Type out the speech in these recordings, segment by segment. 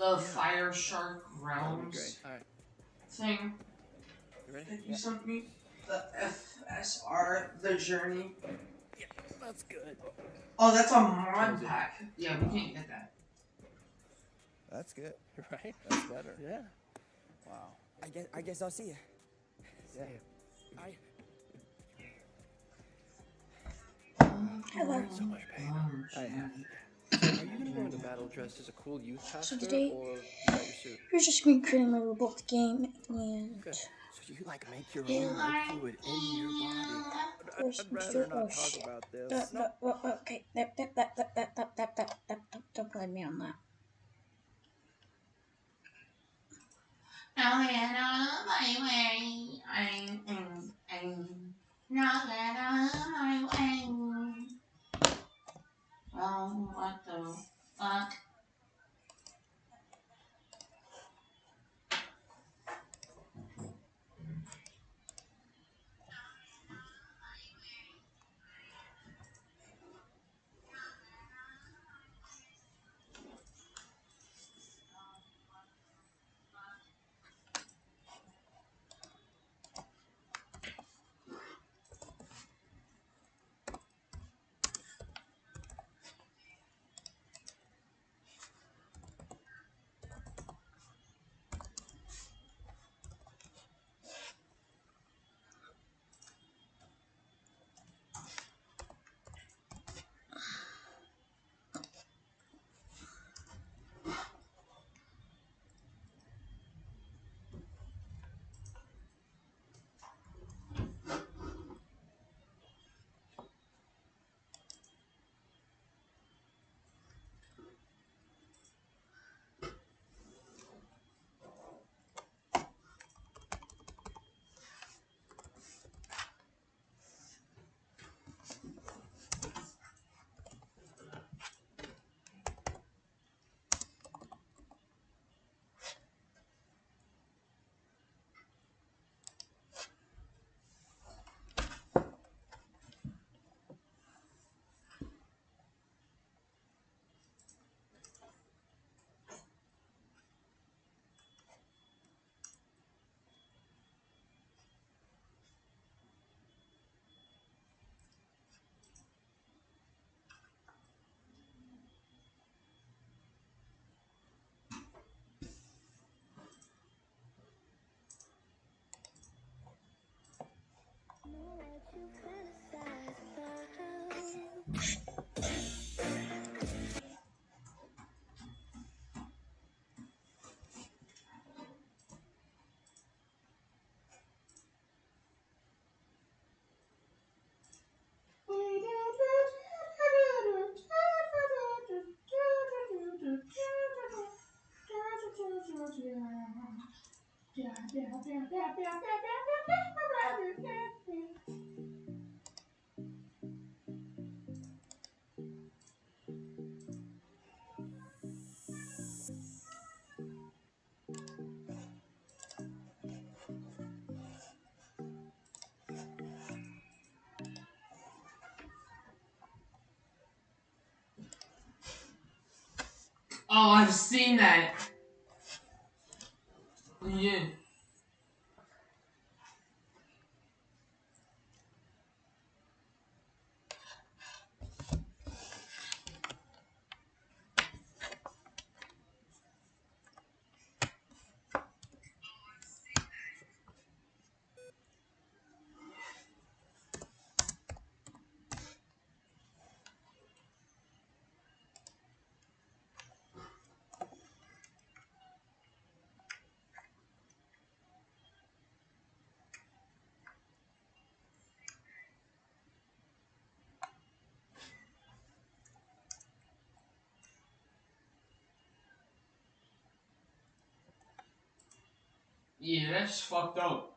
the Fire Shark That'll be Realms great. All right. thing You ready? that you sent me? The FSR, The Journey. Yeah, that's good. Oh, that's a mod pack. Yeah, we can't get that. That's good. Right? That's better. Yeah. Wow. I guess I'll see you. Yeah. Hello. So much pain. I have. So, are you gonna go into battle dressed as a cool youth pastor, today- or without your suit? Here's a screen creating my Roblox game, and Okay. So you like make your own blood fluid in your body? I'd rather not talk about this. Okay, don't blame me on that. Not get out of my way. Not get out of my way. Oh, what the fuck? Oh, I've seen that. Yeah. Yeah, that's fucked up.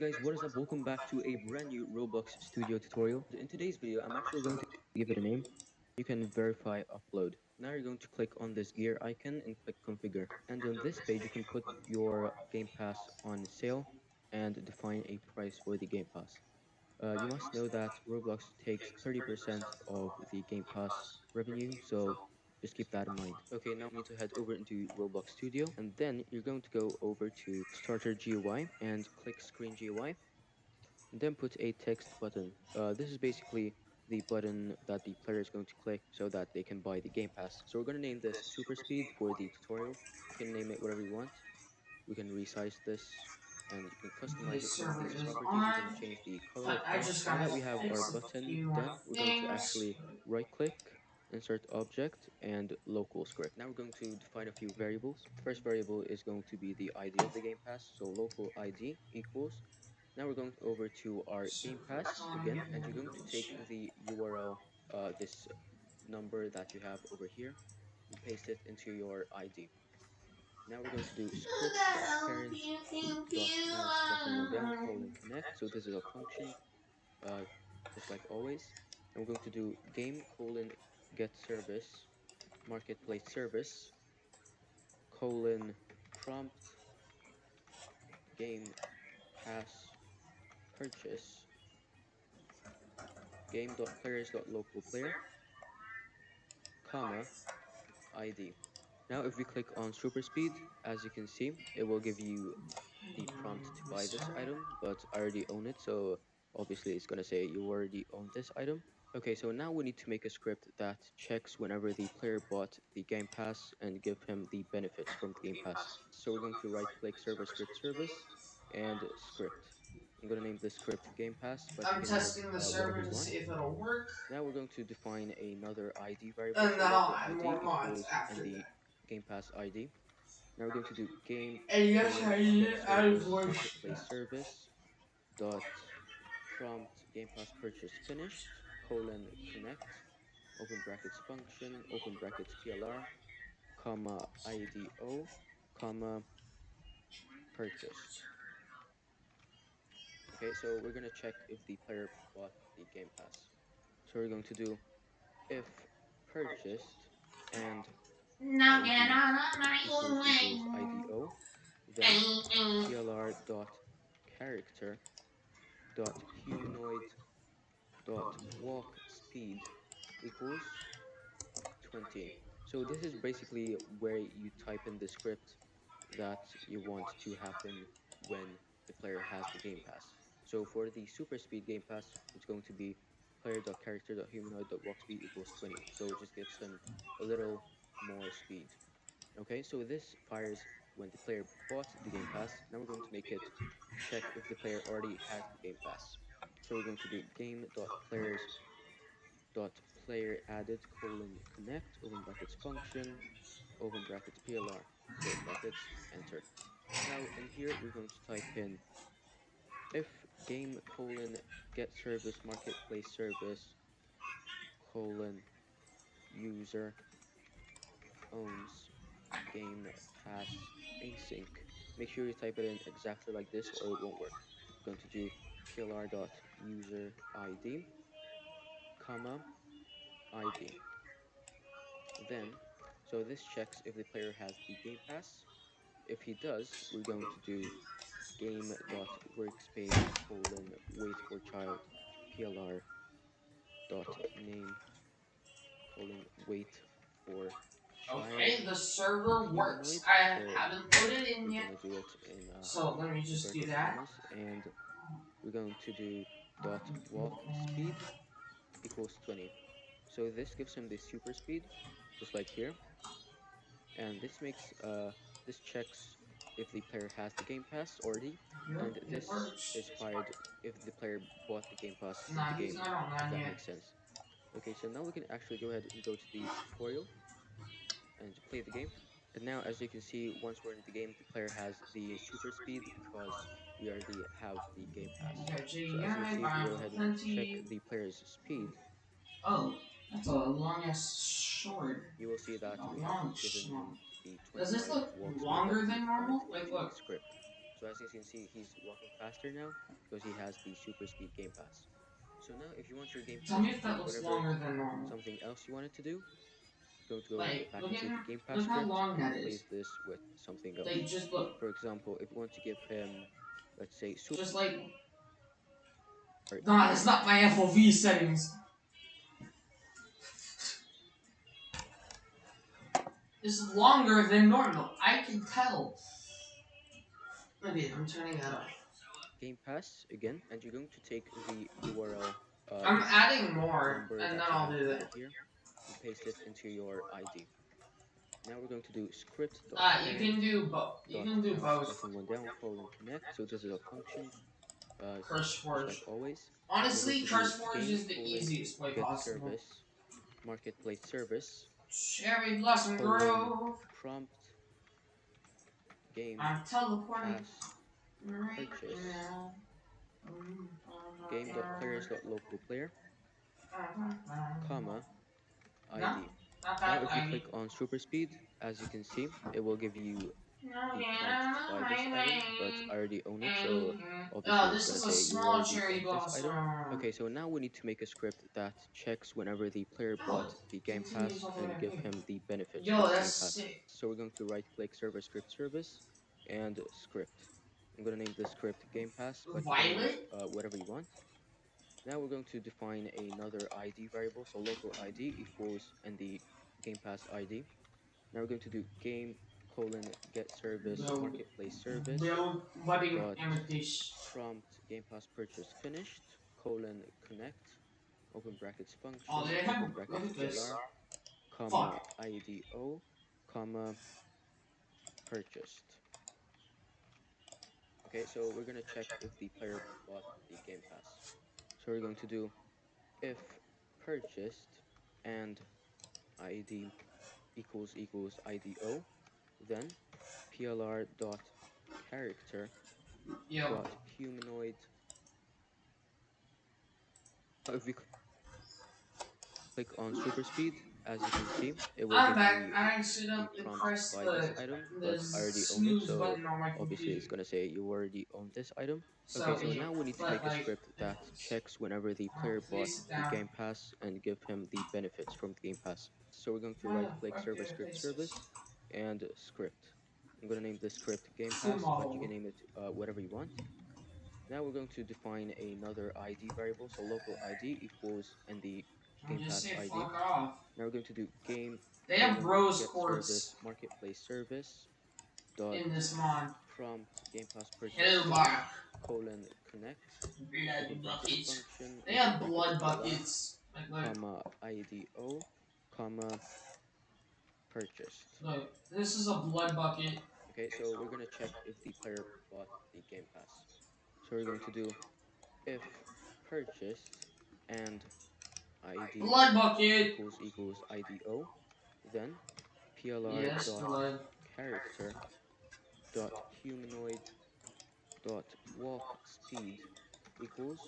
guys, what is up? Welcome back to a brand new Roblox Studio tutorial. In today's video, I'm actually going to give it a name. You can verify upload. Now you're going to click on this gear icon and click configure. And on this page, you can put your Game Pass on sale and define a price for the Game Pass. You must know that Roblox takes 30% of the Game Pass revenue, so just keep that in mind. Okay, now we need to head over into Roblox Studio, and then you're going to go over to Starter GUI and click Screen GUI, and then put a text button. This is basically the button that the player is going to click so that they can buy the Game Pass. So we're going to name this Super Speed for the tutorial. You can name it whatever you want. We can resize this and you can customize This it from server these is properties. You on, can change the color but of I font. just Now gotta that we have our fix a button few done, we're going to things. actually right click, insert object, and local script. Now we're going to define a few variables. The first variable is going to be the ID of the Game Pass. So local ID equals. Now we're going over to our Game Server Pass time again, and you're going to handles take shit. the URL, this number that you have over here, and paste it into your ID. Now we're going to do script.parent.mouse button one down :connect. So this is a function, uh, just like always. And we're going to do game get service marketplace service prompt game pass purchase game.players.local player comma ID. Now if we click on super speed, as you can see, it will give you the prompt to buy this Restart. item, but I already own it, so obviously it's gonna say you already own this item. Okay, so now we need to make a script that checks whenever the player bought the Game Pass and give him the benefits from the Game Pass. So we're going to right click server script service and script. I'm gonna name this script Game Pass, but you I'm can name it testing the whatever server you to want. see if it'll work, Now we're going to define another ID variable, and so then I'll local add ID more mods equals and after the that. Game Pass ID. Now we're going to do game And yes, I get did add a service voice. marketplace service dot prompt Game Pass purchase finished connect open brackets function open brackets PLR comma IDO comma purchased. Okay, so we're gonna check if the player bought the Game Pass. So we're going to do if purchased and Now get ID out of my equals way. IDO, then PLR dot character dot humanoid dot walk speed equals 20. So this is basically where you type in the script that you want to happen when the player has the Game Pass. So for the super speed Game Pass, it's going to be player.character.humanoid.walk speed equals 20. So it just gives him a little more speed. Okay, so this fires when the player bought the Game Pass. Now we're going to make it check if the player already has the Game Pass. So we're going to do game.player added connect open brackets function open brackets PLR close brackets enter. Now in here we're going to type in if game get service marketplace service user owns Game Pass async. Make sure you type it in exactly like this or it won't work. I'm going to do plr.user ID comma ID. Then, so this checks if the player has the Game Pass. If he does, we're going to do game.workspace wait for child plr dot name wait for child Okay, the server works. humanoid. I So haven't put it in we're yet, gonna do it in so let me just do inverted that. commas, and we're going to do dot walk speed equals 20. So this gives him the super speed, just like here, and this checks if the player has the Game Pass already, Yep, and it this works. is fired if the player bought the Game Pass in Nah, the he's game, not if online that yet. makes sense. Okay, so now we can actually go ahead and go to the tutorial and play the game. And now, as you can see, once we're in the game, the player has the super speed because we already have the Game Pass. Okay, So as you can GEI, see, if we buying go for ahead and check plenty. the player's speed, Oh, that's a long ass sword. you will see that A we have long given him sword. the Does this 25 look walk speed that longer we than defined normal? in Like, the look. script. So as you can see, he's walking faster now because he has the super speed game pass. So now if you want your game Tell pass me to if do that looks whatever longer than normal. something else you want it to do, going to go Like, back into the game pass look how script long and that replace is. this with something else. Like, just look. For example, if you want to give him, let's say, super Just like, nah, that's EV, not my FOV settings. It's longer than normal. I can tell. Maybe I'm turning that off. game pass again, and you're going to take the URL, I'm this adding more, number and then that you I'll have do over that. here and paste it into your ID. Now we're going to do You script.parent can do both. You dot can do house both. button one down colon connect. So this is a function, Curse just like Forge. always. And we're going Honestly, to do Curse Forge game is the colon easiest way get possible. service marketplace service Cherry Blossom colon Grove. prompt game I'm teleporting pass right purchase now. game.players.localplayer comma No, ID. not Now that if you laggy. click on super speed, as you can see, it will give you No, the get prompt out to of buy this my item, but way. I already own it, so obviously Oh, it's this gonna is a say you small already cherry own this item. blossom. Okay, so now we need to make a script that checks whenever the player Oh, bought the game continues pass all the way and down give here. him the benefits Yo, from the that's game pass. sick. So we're going to right click server script service and script. I'm gonna name this script game pass, but you can name it Violet? whatever you want. Now we're going to define another ID variable, so local ID equals and the game pass ID. Now we're going to do game colon get service Build, marketplace service build budding dot amethyst. prompt game pass purchase finished colon connect open brackets Oh, function they have, open look brackets at this. plr comma Fuck. IDO comma purchased. Okay, so we're gonna check if the player bought the game pass. So we're going to do if purchased and ID equals IDO, then plr dot character Yo, dot humanoid. If we click on super speed, as you can see, it will I'm give back. you I accidentally the prompt to pressed buy this item, the but I already own it, snooze so button on my obviously it's computer. gonna say you already own this item. Okay, So so yeah, now we need to but make a like, script that checks whenever the oh, player bought face it the down. game pass and give him the benefits from the game pass. So we're going to Oh right yeah, click fuck server your script faces. service and script. I'm gonna name this script game pass, but you can Tomorrow. name it whatever you want. Now we're going to define another ID variable, so local ID equals and the I'll game just pass say ID. fuck off. Now we're going to do game They have colon rose get quartz service marketplace service dot in this mod. prompt game pass purchase Hello, finished Mark. colon connect open Blood brackets buckets. function They open have brackets blood plr buckets. Like, comma IDO comma purchased. look, this is a blood bucket. Okay, so we're gonna check if the player bought the game pass. So we're going to do if purchased and ID Blood bucket. equals IDO, then plr Yes, dot blood. character dot humanoid dot walk speed equals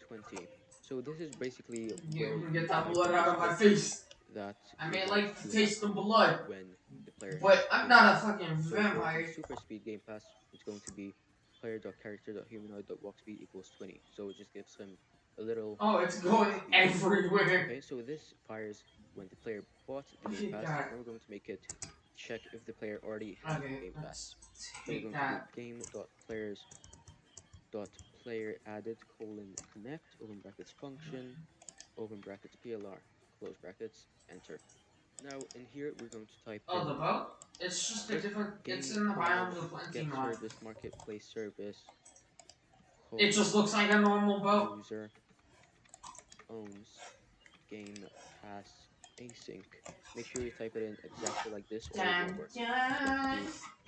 20. So this is basically where you Get that type blood in the out of my script face. that I you may would like like to to taste the happen blood, when the player has but the I'm game not a pass. fucking So for the vampire. super speed game pass, it's going to be player.character.humanoid.walk speed equals 20. So it just gives him a little Oh, it's walk going speed. everywhere. Okay, so this fires when the player bought the Look game at pass. that. Now we're going to make it check if the player already has the Okay, game pass. let's So we're take going to do that. game.players.player added colon connect open brackets function open brackets plr close brackets enter. Now in here we're going to type Oh, the in boat? It's just a if different. It's game in the colon Biomes of Plenty get mod. service marketplace service It just colon looks like a normal boat. user owns game pass async. Make sure you type it in exactly like this or it won't Dun, work. We're going to dun. do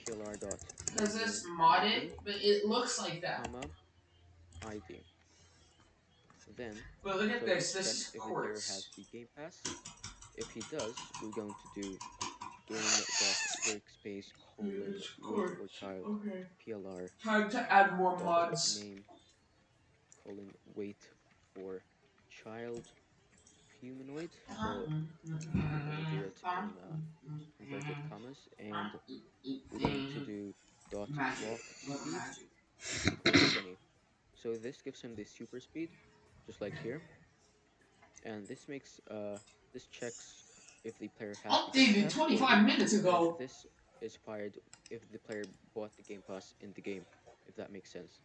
plr dot Because user it's modded, id but it looks like that. comma id. Then But look at so this. this This checks is if the player has quartz. the game pass. If he does, we're going to do game.workspace colon It's wait for quartz. child Okay. plr Time to add more dot mods. name colon wait for child humanoid. So we're gonna do it in inverted commas, and we're going to do dot Magic. walk Little speed magic. equals 20. So this gives him the super speed, just like here, and this checks if the player has the Game Updated Pass already, 25 minutes and ago. this is fired if the player bought the Game Pass in the game, if that makes sense.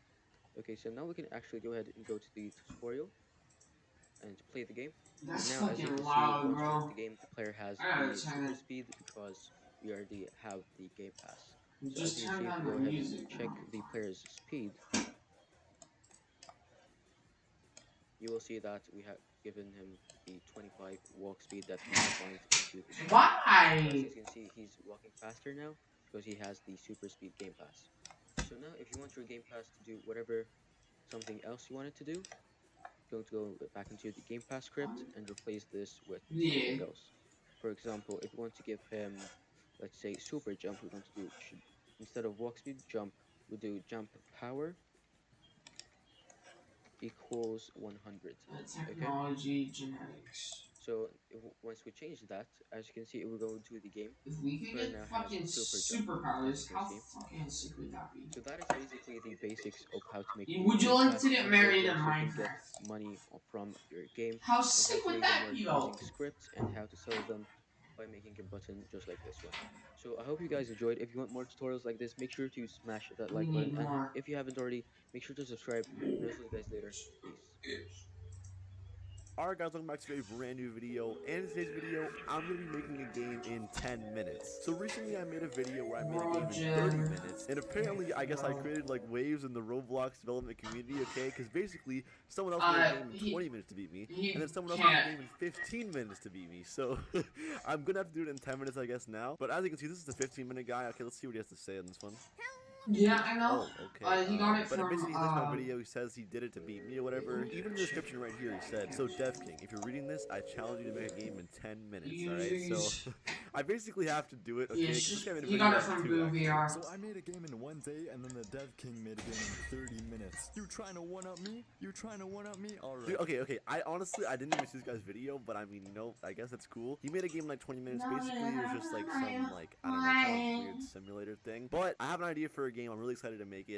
Okay, so now we can actually go ahead and go to the tutorial and to play the game. And That's now, as you fucking can see, loud, once we're in bro. the game, the player has I gotta the turn super it. speed because we already have the Game Pass. So as Just you can turn see, if on we the go ahead and music. check the player's speed, you will see that we have given him the 25 walk speed that he defined into the game. So as Why? you can see, he's walking faster now because he has the super speed Game Pass. So now if you want your Game Pass to do whatever something else you want it to do, going to go back into the Game Pass script and replace this with something Yeah. else. For example, if we want to give him, let's say, super jump, we're going to do, instead of walk speed, jump, we do jump power equals 100. Okay? Technology genetics. So once we change that, as you can see, if we go into the game, If we the could player get now has fucking super jump, as you superpowers, can how see. fucking sick would that be? So that is basically the basics of how to make the Would you Game like to Pass, get and where married you in also can get Minecraft? money from your game, How and how sick to would make them that work be, using though? scripts, and how to sell them by making a button just like this one. So I hope you guys enjoyed. If you want more tutorials like this, make sure to smash that We like button, need and more. if you haven't already, make sure to subscribe, and I'll see you guys later. Peace. Alright guys, welcome back to a brand new video, and in today's video, I'm going to be making a game in 10 minutes. So recently I made a video where I made a Bro, game in 30 Jim. minutes, and apparently I guess I Bro. created like waves in the Roblox development community, okay? Because basically, someone else made a game in 20 minutes to beat me, and then someone else made a game in 15 minutes to beat me. So I'm going to have to do it in 10 minutes I guess now. But as you can see, this is the 15-minute guy. Okay, let's see what he has to say on this one. Yeah, I know. Oh, okay. He got it but from, basically, he likes my video. He says he did it to beat me or whatever. Even in the description right here, he said, "So Dev King, if you're reading this, I challenge you to make a game in 10 minutes." All right. So I basically have to do it. Okay. 'Cause this guy made a he video got it on from two, Boo actually. VR. So I made a game in one day, and then the Dev King made a game in 30 minutes. You trying to one-up me? You trying to one-up me? Alright. Dude, okay. I honestly, I didn't even see this guy's video, but I mean, you know, I guess that's cool. He made a game in like 20 minutes. Basically, it was just like some, like, I don't know, kind of weird simulator thing. But I have an idea for a game. I'm really excited to make it.